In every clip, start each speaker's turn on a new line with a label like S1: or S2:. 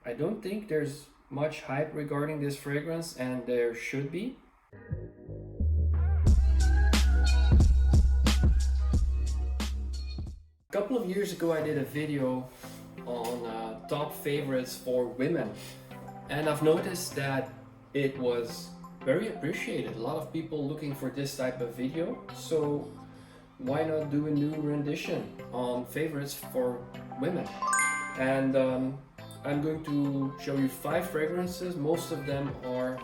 S1: I don't think there's much hype regarding this fragrance, and there should be. A couple of years ago I did a video on top favorites for women, and I've noticed that it was very appreciated. A lot of people looking for this type of video, so why not do a new rendition on favorites for women? And I'm going to show you 5 fragrances. Most of them are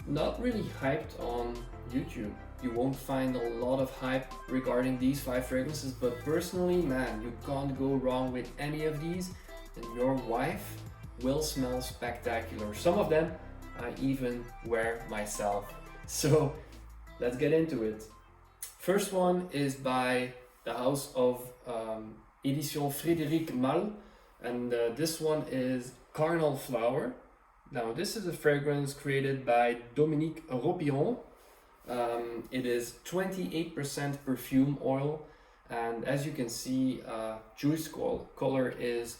S1: not really hyped on YouTube. You won't find a lot of hype regarding these 5 fragrances, but personally, man, you can't go wrong with any of these, and your wife will smell spectacular. Some of them I even wear myself. So let's get into it. First one is by the house of Edition Frédéric Malle, and this one is Carnal Flower. Now this is a fragrance created by Dominique Ropiron. It is 28% perfume oil, and as you can see, juice color is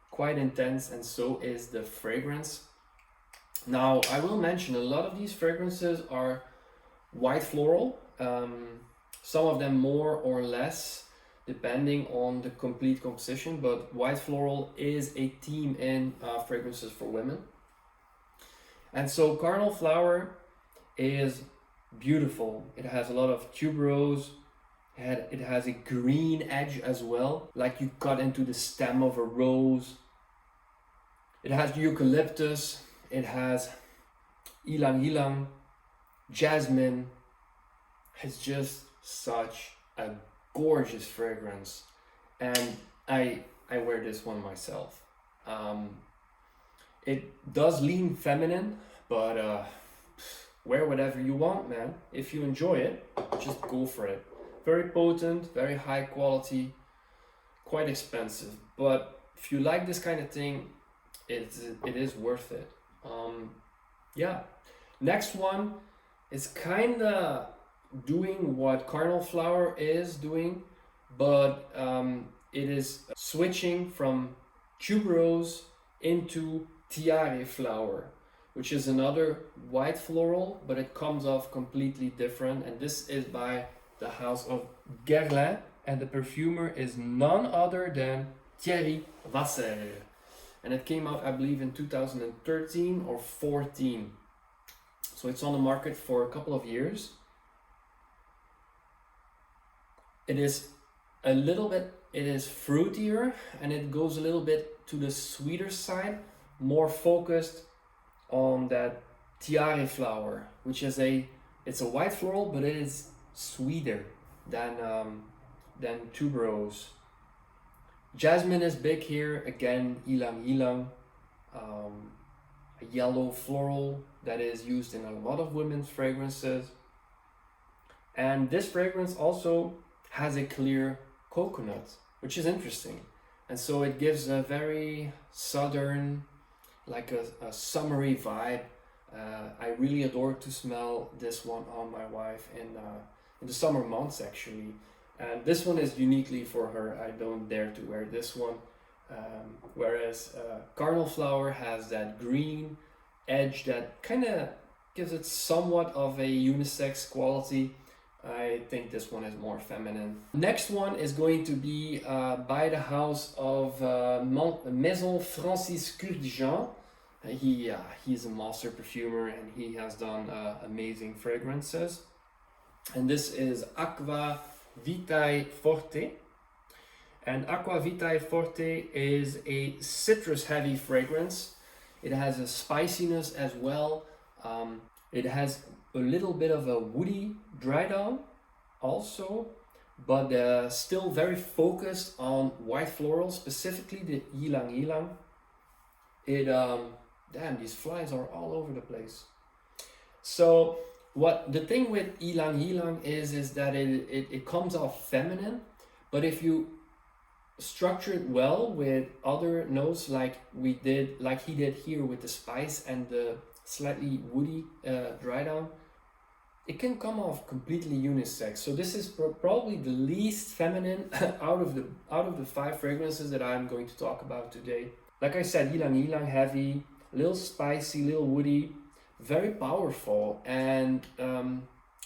S1: quite intense, and so is the fragrance. Now I will mention a lot of these fragrances are white floral, some of them more or less depending on the complete composition, but white floral is a theme in fragrances for women. And so Carnal Flower is beautiful. It has a lot of tuberose, it has a green edge as well, like you cut into the stem of a rose. It has eucalyptus, it has ylang ylang, jasmine. It's just such a gorgeous fragrance, and I wear this one myself. It does lean feminine, but wear whatever you want, man. If you enjoy it, just go for it. Very potent, very high quality, quite expensive, but if you like this kind of thing, it is worth it. Yeah. Next one is kinda doing what Carnal Flower is doing, but it is switching from tuberose into tiare flower, which is another white floral, but it comes off completely different. And this is by the house of GUERLAIN, and the perfumer is none other than Thierry Vasser. And it came out, I believe, in 2013 or 14. So it's on the market for a couple of years. It is a little bit, it is fruitier, and it goes a little bit to the sweeter side, more focused on that tiare flower, which is it's a white floral, but it is sweeter than tuberose. Jasmine is big here, again, ylang ylang, a yellow floral that is used in a lot of women's fragrances. And this fragrance also has a clear coconut, which is interesting. And so it gives a very southern, like a summery vibe. I really adore to smell this one on my wife in the summer months, actually. And this one is uniquely for her. I don't dare to wear this one. Whereas Carnal Flower has that green edge that kind of gives it somewhat of a unisex quality. I think this one is more feminine. Next one is going to be by the house of Maison Francis Curdijean. He's a master perfumer, and he has done amazing fragrances. And this is AQUA VITAE FORTE. And AQUA VITAE FORTE is a citrus heavy fragrance. It has a spiciness as well. It has a little bit of a woody dry down also, but still very focused on white floral, specifically the ylang ylang. Damn, these flies are all over the place. So what the thing with ylang ylang is that it comes off feminine, but if you structure it well with other notes like he did here with the spice and the slightly woody dry down, it can come off completely unisex. So this is probably the least feminine out of the 5 fragrances that I'm going to talk about today. Like I said, ylang ylang, heavy, a little spicy, a little woody, very powerful. And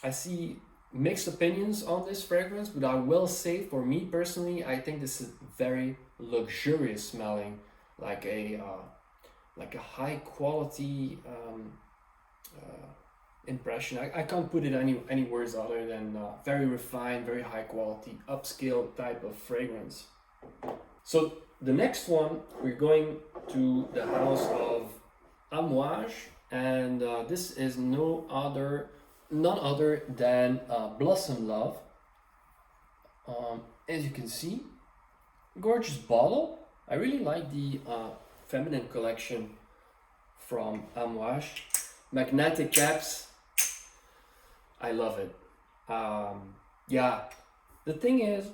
S1: I see mixed opinions on this fragrance, but I will say, for me personally, I think this is very luxurious smelling, like a high quality impression. I can't put it any words other than very refined, very high quality, upscale type of fragrance. So the next one, we're going to the house of AMOUAGE, and this is none other than Blossom Love. As you can see, gorgeous bottle. I really like the feminine collection from AMOUAGE. Magnetic caps, I love it. Yeah, the thing is,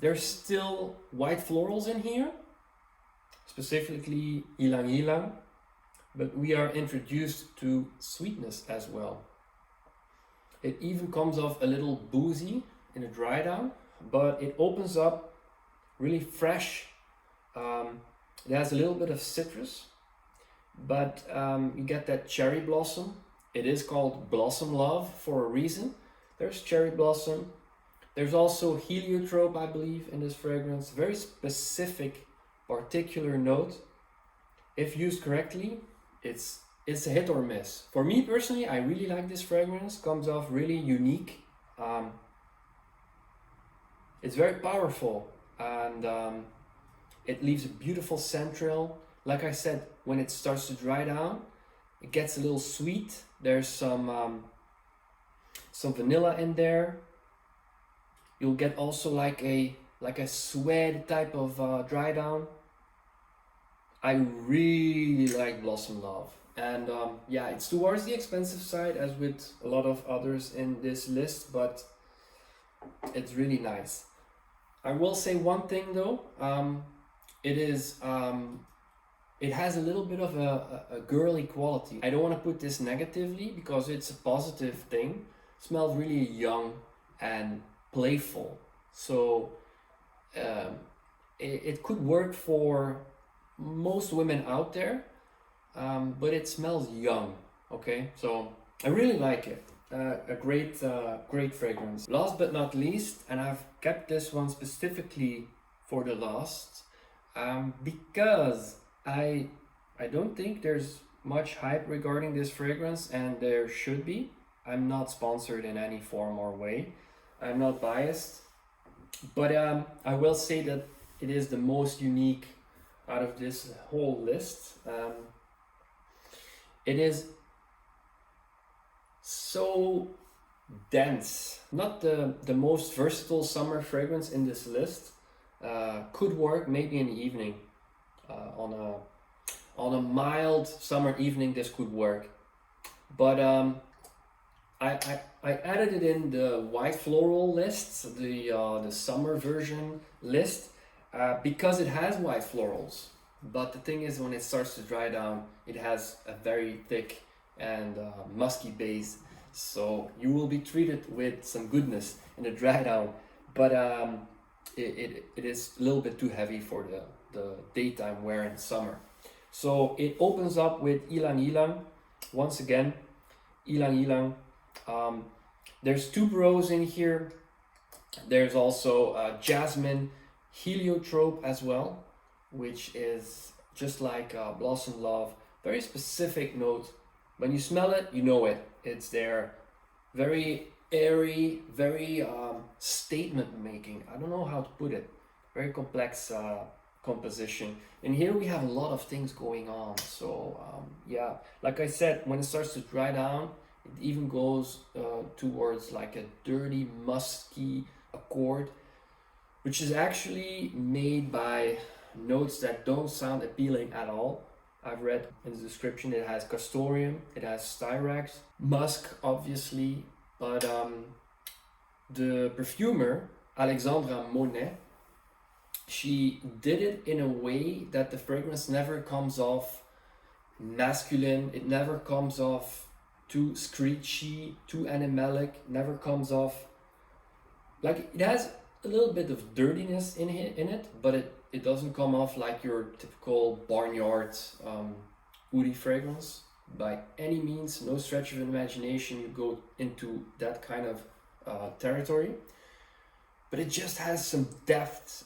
S1: there's still white florals in here, specifically ylang ylang, but we are introduced to sweetness as well. It even comes off a little boozy in a dry down, but it opens up really fresh. It has a little bit of citrus, but you get that cherry blossom. It is called Blossom Love for a reason. There's cherry blossom. There's also heliotrope, I believe, in this fragrance. Very specific, particular note. If used correctly, it's a hit or miss. For me personally, I really like this fragrance. Comes off really unique. It's very powerful, and it leaves a beautiful scent trail. Like I said, when it starts to dry down, it gets a little sweet. There's some vanilla in there. You'll get also like a suede type of dry down. I really like Blossom Love, and yeah, it's towards the expensive side, as with a lot of others in this list, but it's really nice. I will say one thing though. It has a little bit of a girly quality. I don't want to put this negatively because it's a positive thing. It smells really young and playful. So it could work for most women out there, but it smells young. Okay, so I really like it. A great fragrance. Last but not least, and I've kept this one specifically for the last, because I don't think there's much hype regarding this fragrance, and there should be. I'm not sponsored in any form or way. I'm not biased, but I will say that it is the most unique out of this whole list. It is so dense. Not the most versatile summer fragrance in this list. Could work maybe in the evening. On a mild summer evening, this could work, but I added it in the white floral list, the summer version list, because it has white florals. But the thing is, when it starts to dry down, it has a very thick and musky base, so you will be treated with some goodness in the dry down, but it is a little bit too heavy for the daytime wear in summer. So it opens up with ylang ylang. Once again, ylang ylang. There's tuberose in here. There's also jasmine, heliotrope as well, which is just like Blossom Love. Very specific note. When you smell it, you know it. It's there. Very airy, very statement making. I don't know how to put it. Very complex composition. And here we have a lot of things going on. So yeah, like I said, when it starts to dry down, it even goes towards like a dirty, musky accord, which is actually made by notes that don't sound appealing at all. I've read in the description it has castoreum, it has styrax, musk obviously, but the perfumer Alexandra Monet, she did it in a way that the fragrance never comes off masculine, it never comes off too screechy, too animalic, never comes off like it has a little bit of dirtiness in it, but it doesn't come off like your typical barnyard woody fragrance by any means. No stretch of imagination you go into that kind of territory, but it just has some depth.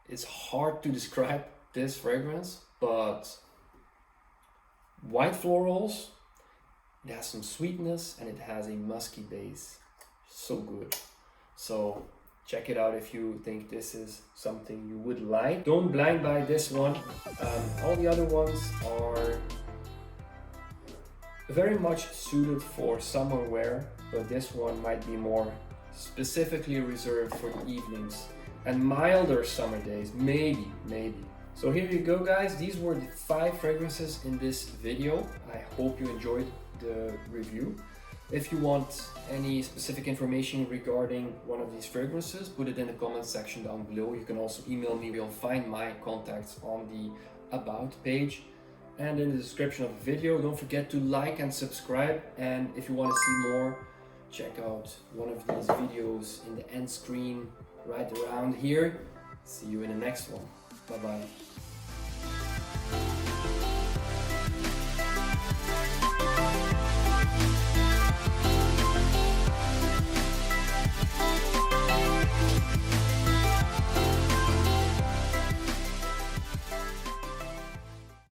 S1: It's hard to describe this fragrance, but white florals, it has some sweetness and it has a musky base. So good. So check it out if you think this is something you would like. Don't blind buy this one. All the other ones are very much suited for summer wear, but this one might be more specifically reserved for the evenings and milder summer days, maybe. So here you go, guys. These were the 5 fragrances in this video. I hope you enjoyed the review. If you want any specific information regarding one of these fragrances, put it in the comment section down below. You can also email me. You'll find my contacts on the About page and in the description of the video. Don't forget to like and subscribe, and if you want to see more, check out one of these videos in the end screen right around here. See you in the next one. Bye bye.